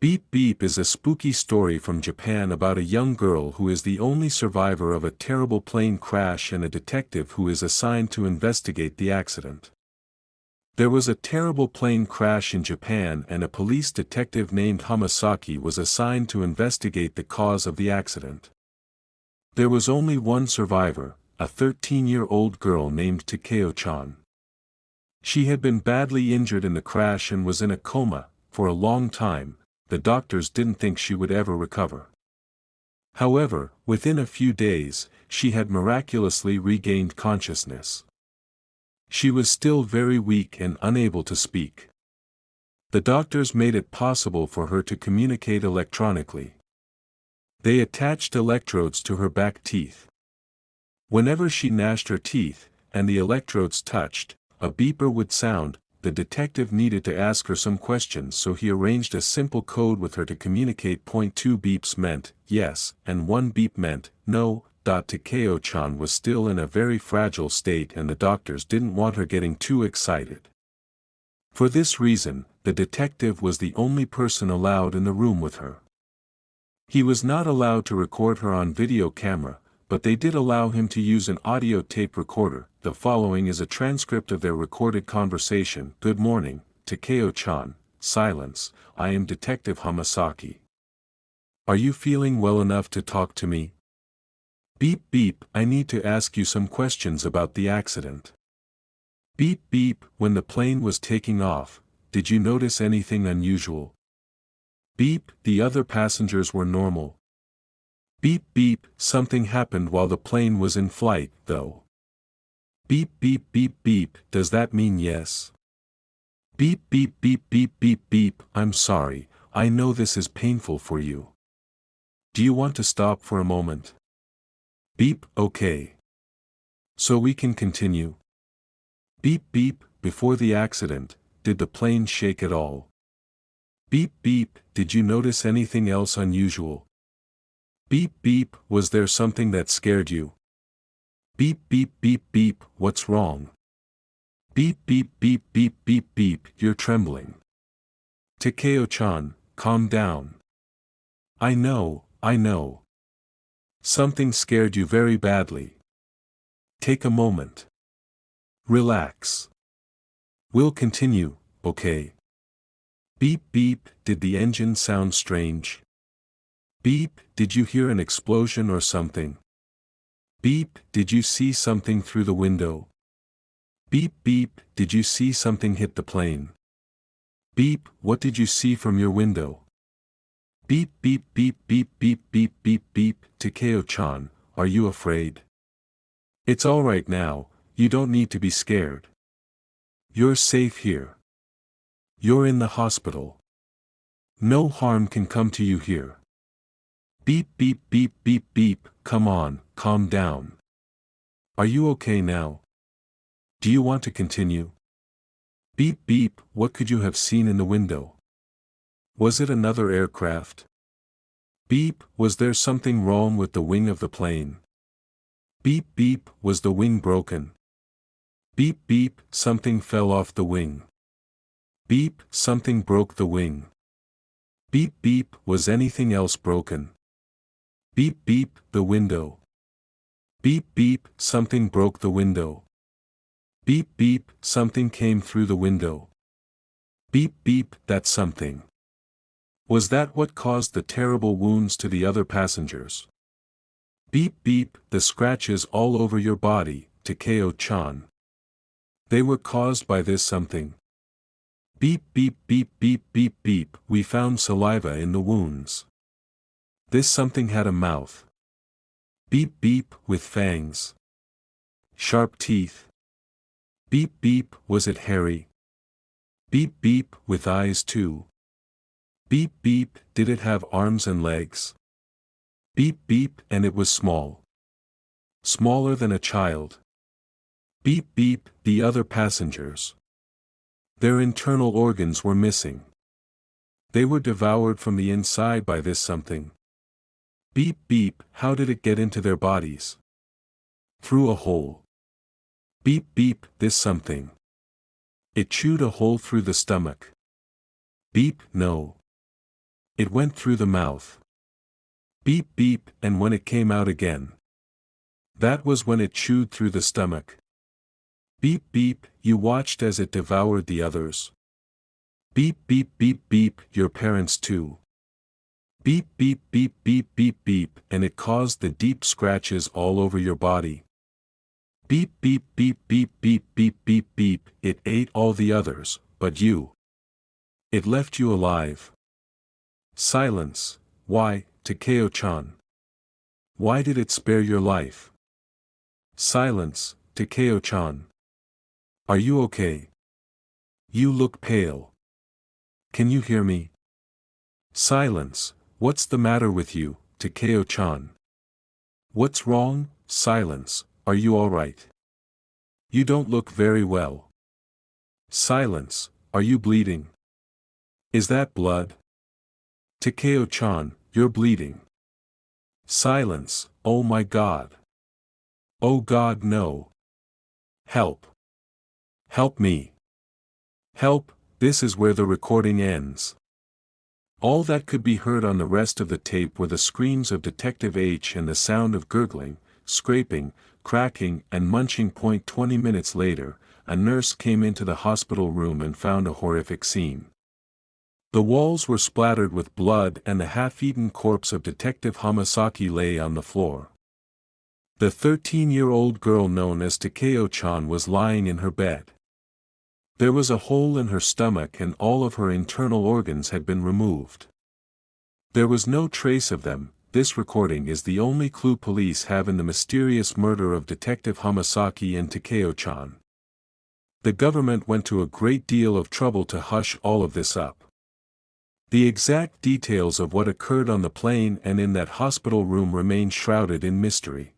Beep Beep is a spooky story from Japan about a young girl who is the only survivor of a terrible plane crash and a detective who is assigned to investigate the accident. There was a terrible plane crash in Japan and a police detective named Hamasaki was assigned to investigate the cause of the accident. There was only one survivor, a 13-year-old girl named Takeo-chan. She had been badly injured in the crash and was in a coma. For a long time, the doctors didn't think she would ever recover. However, within a few days, she had miraculously regained consciousness. She was still very weak and unable to speak. The doctors made it possible for her to communicate electronically. They attached electrodes to her back teeth. Whenever she gnashed her teeth, and the electrodes touched, a beeper would sound. The detective needed to ask her some questions, so he arranged a simple code with her to communicate. 2 beeps meant yes, and 1 beep meant no. Takeo-chan was still in a very fragile state and the doctors didn't want her getting too excited. For this reason, the detective was the only person allowed in the room with her. He was not allowed to record her on video camera, but they did allow him to use an audio tape recorder. The following is a transcript of their recorded conversation. Good morning, Takeo-chan. Silence. I am Detective Hamasaki. Are you feeling well enough to talk to me? Beep beep, I need to ask you some questions about the accident. Beep beep, when the plane was taking off, did you notice anything unusual? Beep, the other passengers were normal. Beep beep, something happened while the plane was in flight, though. Beep beep beep beep, does that mean yes? Beep beep beep beep beep beep, I'm sorry, I know this is painful for you. Do you want to stop for a moment? Beep, okay. So we can continue. Beep beep, before the accident, did the plane shake at all? Beep beep, did you notice anything else unusual? Beep beep, was there something that scared you? Beep beep beep beep, what's wrong? Beep beep beep beep beep beep, you're trembling. Takeo-chan, calm down. I know. Something scared you very badly. Take a moment. Relax. We'll continue, okay? Beep beep, did the engine sound strange? Beep, did you hear an explosion or something? Beep, did you see something through the window? Beep beep, did you see something hit the plane? Beep, what did you see from your window? Beep beep beep beep beep beep beep beep, Takeo-chan, are you afraid? It's all right now, you don't need to be scared. You're safe here. You're in the hospital. No harm can come to you here. Beep beep beep beep beep, come on, calm down. Are you okay now? Do you want to continue? Beep beep, what could you have seen in the window? Was it another aircraft? Beep, was there something wrong with the wing of the plane? Beep beep, was the wing broken? Beep beep, something fell off the wing. Beep, something broke the wing. Beep beep, was anything else broken? Beep beep, the window. Beep beep, something broke the window. Beep beep, something came through the window. Beep beep, that something. Was that what caused the terrible wounds to the other passengers? Beep beep, the scratches all over your body, Takeo-chan. They were caused by this something. Beep beep beep beep beep beep, we found saliva in the wounds. This something had a mouth. Beep beep, with fangs. Sharp teeth. Beep beep, was it hairy? Beep beep, with eyes too. Beep beep, did it have arms and legs? Beep beep, and it was small. Smaller than a child. Beep beep, the other passengers. Their internal organs were missing. They were devoured from the inside by this something. Beep beep, how did it get into their bodies? Through a hole. Beep beep, this something. It chewed a hole through the stomach. Beep, no. It went through the mouth. Beep beep, and when it came out again. That was when it chewed through the stomach. Beep beep, you watched as it devoured the others. Beep beep beep beep, your parents too. Beep beep beep beep beep beep, and it caused the deep scratches all over your body. Beep beep beep beep beep beep beep beep, it ate all the others, but you. It left you alive. Silence. Why, Takeo-chan? Why did it spare your life? Silence, Takeo-chan. Are you okay? You look pale. Can you hear me? Silence. What's the matter with you, Takeo-chan? What's wrong? Silence. Are you all right? You don't look very well. Silence. Are you bleeding? Is that blood? Takeo-chan, you're bleeding. Silence. Oh my God. Oh God, no. Help. Help me. Help. This is where the recording ends. All that could be heard on the rest of the tape were the screams of Detective H and the sound of gurgling, scraping, cracking and munching. 20 minutes later, a nurse came into the hospital room and found a horrific scene. The walls were splattered with blood and the half-eaten corpse of Detective Hamasaki lay on the floor. The 13-year-old girl known as Takeo-chan was lying in her bed. There was a hole in her stomach and all of her internal organs had been removed. There was no trace of them. This recording is the only clue police have in the mysterious murder of Detective Hamasaki and Takeo-chan. The government went to a great deal of trouble to hush all of this up. The exact details of what occurred on the plane and in that hospital room remain shrouded in mystery.